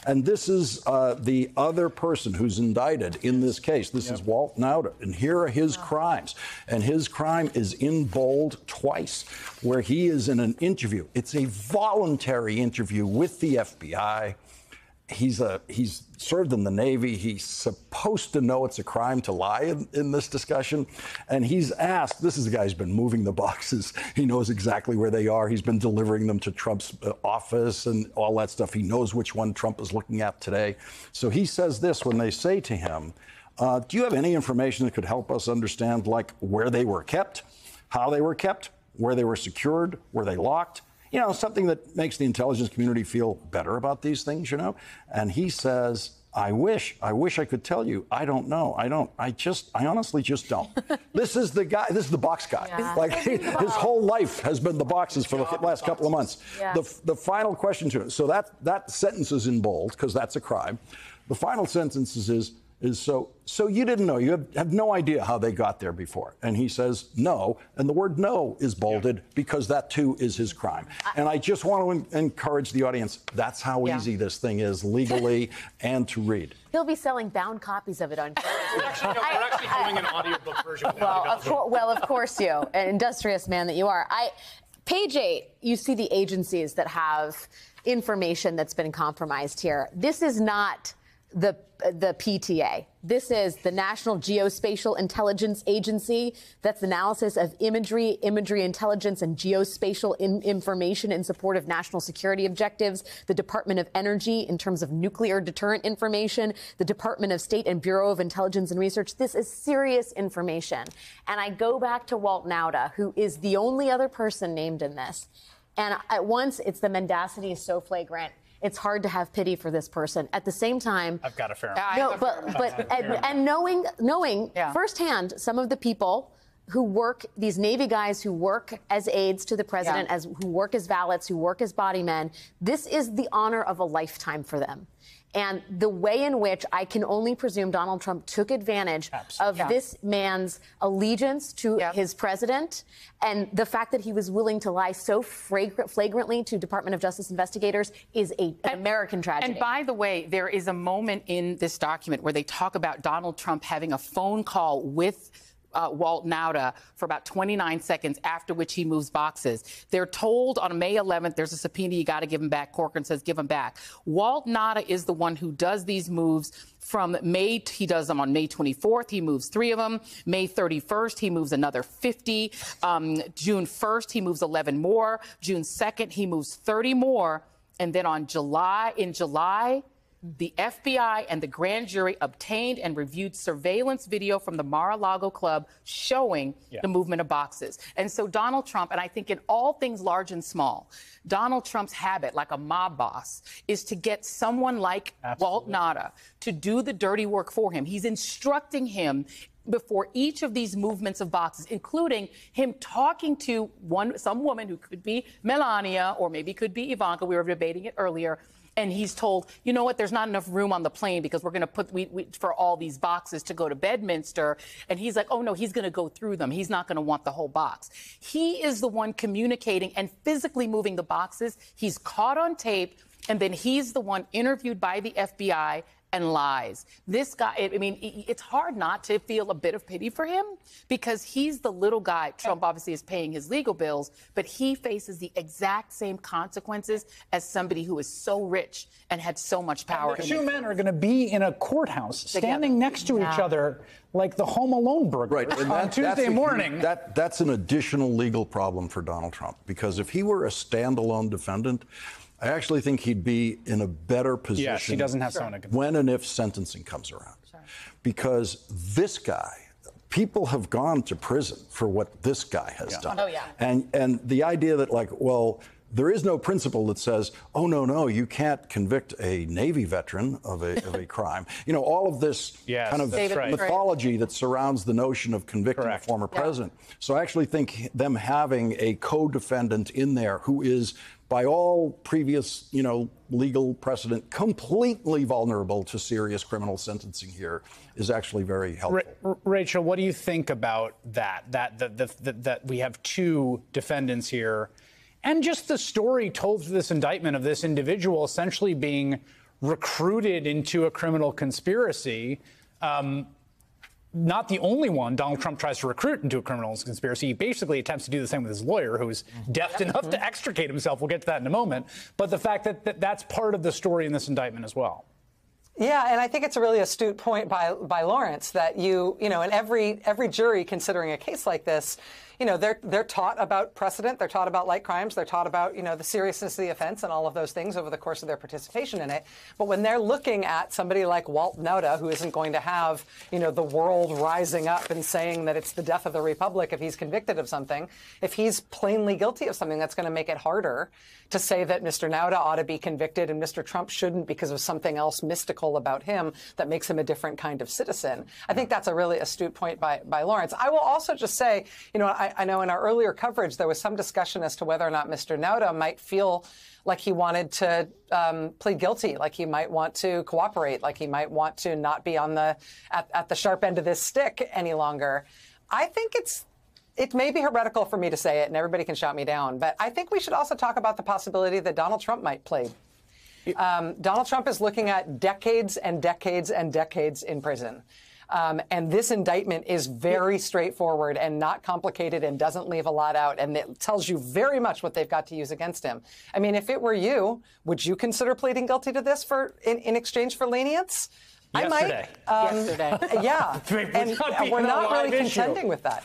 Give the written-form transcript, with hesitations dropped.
And this is the other person who's indicted in this case. This is Walt Nauta. And here are his crimes. And his crime is in bold twice, where he is in an interview. It's a voluntary interview with the FBI. He's served in the Navy. He's supposed to know it's a crime to lie in this discussion. And he's asked, this is a guy who's been moving the boxes. He knows exactly where they are. He's been delivering them to Trump's office and all that stuff. He knows which one Trump is looking at today. So he says this when they say to him, do you have any information that could help us understand, like, where they were kept, how they were kept, where they were secured, were they locked? You know, something that makes the intelligence community feel better about these things, you know? And he says, I wish I could tell you. I don't know. I honestly just don't. This is the guy, this is the box guy. Yeah. Like, his whole life has been the boxes for the last couple of months. Yeah. The final question to him, so that sentence is in bold, because that's a crime. The final sentence is so you didn't know, you have no idea how they got there before. And he says no, and the word no is bolded because that too is his crime. And I just want to encourage the audience, that's how easy this thing is legally and to read. He'll be selling bound copies of it on we're actually doing an audiobook version. Of course you, an industrious man that you are. Page 8, you see the agencies that have information that's been compromised here. This is not the PTA. This is the National Geospatial Intelligence Agency. That's analysis of imagery intelligence, and geospatial information in support of national security objectives. The Department of Energy in terms of nuclear deterrent information. The Department of State and Bureau of Intelligence and Research. This is serious information. And I go back to Walt Nauta, who is the only other person named in this. And at once, it's the mendacity is so flagrant. It's hard to have pity for this person. At the same time, I've got a fair and knowing firsthand some of the people who work, these Navy guys who work as aides to the president, who work as valets, who work as body men, this is the honor of a lifetime for them. And the way in which I can only presume Donald Trump took advantage of this man's allegiance to his president, and the fact that he was willing to lie so flagrantly to Department of Justice investigators is an American tragedy. And by the way, there is a moment in this document where they talk about Donald Trump having a phone call with Walt Nauta for about 29 seconds, after which he moves boxes. They're told on May 11th, there's a subpoena, you got to give him back. Corcoran says, give him back. Walt Nauta is the one who does these moves from May. He does them on May 24th. He moves 3 of them. May 31st, he moves another 50. June 1st, he moves 11 more. June 2nd, he moves 30 more. And then in July, the FBI and the grand jury obtained and reviewed surveillance video from the Mar-a-Lago club showing the movement of boxes. And so Donald Trump, and I think in all things large and small, Donald Trump's habit, like a mob boss, is to get someone like Walt Nauta to do the dirty work for him. He's instructing him before each of these movements of boxes, including him talking to some woman who could be Melania or maybe could be Ivanka. We were debating it earlier. And he's told, you know what, there's not enough room on the plane because we're going to put for all these boxes to go to Bedminster. And he's like, oh, no, he's going to go through them. He's not going to want the whole box. He is the one communicating and physically moving the boxes. He's caught on tape. And then he's the one interviewed by the FBI and lies. This guy, I mean, it's hard not to feel a bit of pity for him because he's the little guy. Trump obviously is paying his legal bills, but he faces the exact same consequences as somebody who is so rich and had so much power. And the two men are going to be in a courthouse standing next to each other like the Home Alone burglars on Tuesday morning. That's an additional legal problem for Donald Trump, because if he were a standalone defendant, I actually think he'd be in a better position. Yes, he doesn't have someone to confirm. When and if sentencing comes around. Because this guy, people have gone to prison for what this guy has done. Oh, yeah. And the idea that, like, well, there is no principle that says, oh, no, you can't convict a Navy veteran of a crime. You know, all of this kind of mythology that surrounds the notion of convicting a former president. So I actually think them having a co-defendant in there who is, by all previous, legal precedent, completely vulnerable to serious criminal sentencing here is actually very helpful. Rachel, what do you think about that we have two defendants here, and just the story told through this indictment of this individual essentially being recruited into a criminal conspiracy. Not the only one Donald Trump tries to recruit into a criminal conspiracy. He basically attempts to do the same with his lawyer, who's deft enough to extricate himself. We'll get to that in a moment. But the fact that that's part of the story in this indictment as well. Yeah, and I think it's a really astute point by Lawrence that you know, in every jury considering a case like this, you know, they're taught about precedent, they're taught about light crimes, they're taught about, you know, the seriousness of the offense and all of those things over the course of their participation in it. But when they're looking at somebody like Walt Nauta, who isn't going to have, you know, the world rising up and saying that it's the death of the republic if he's convicted of something, if he's plainly guilty of something, that's going to make it harder to say that Mr. Nauta ought to be convicted and Mr. Trump shouldn't because of something else mystical about him that makes him a different kind of citizen. I think that's a really astute point by Lawrence. I will also just say, you know, I know in our earlier coverage there was some discussion as to whether or not Mr. Nauta might feel like he wanted to plead guilty, like he might want to cooperate, like he might want to not be on the at the sharp end of this stick any longer. I think it may be heretical for me to say it, and everybody can shout me down, but I think we should also talk about the possibility that Donald Trump might plead. Donald Trump is looking at decades and decades and decades in prison. And this indictment is very straightforward and not complicated and doesn't leave a lot out. And it tells you very much what they've got to use against him. I mean, if it were you, would you consider pleading guilty to this in exchange for lenience? Yesterday. I might. Yesterday. Yeah. And we're not really contending with that.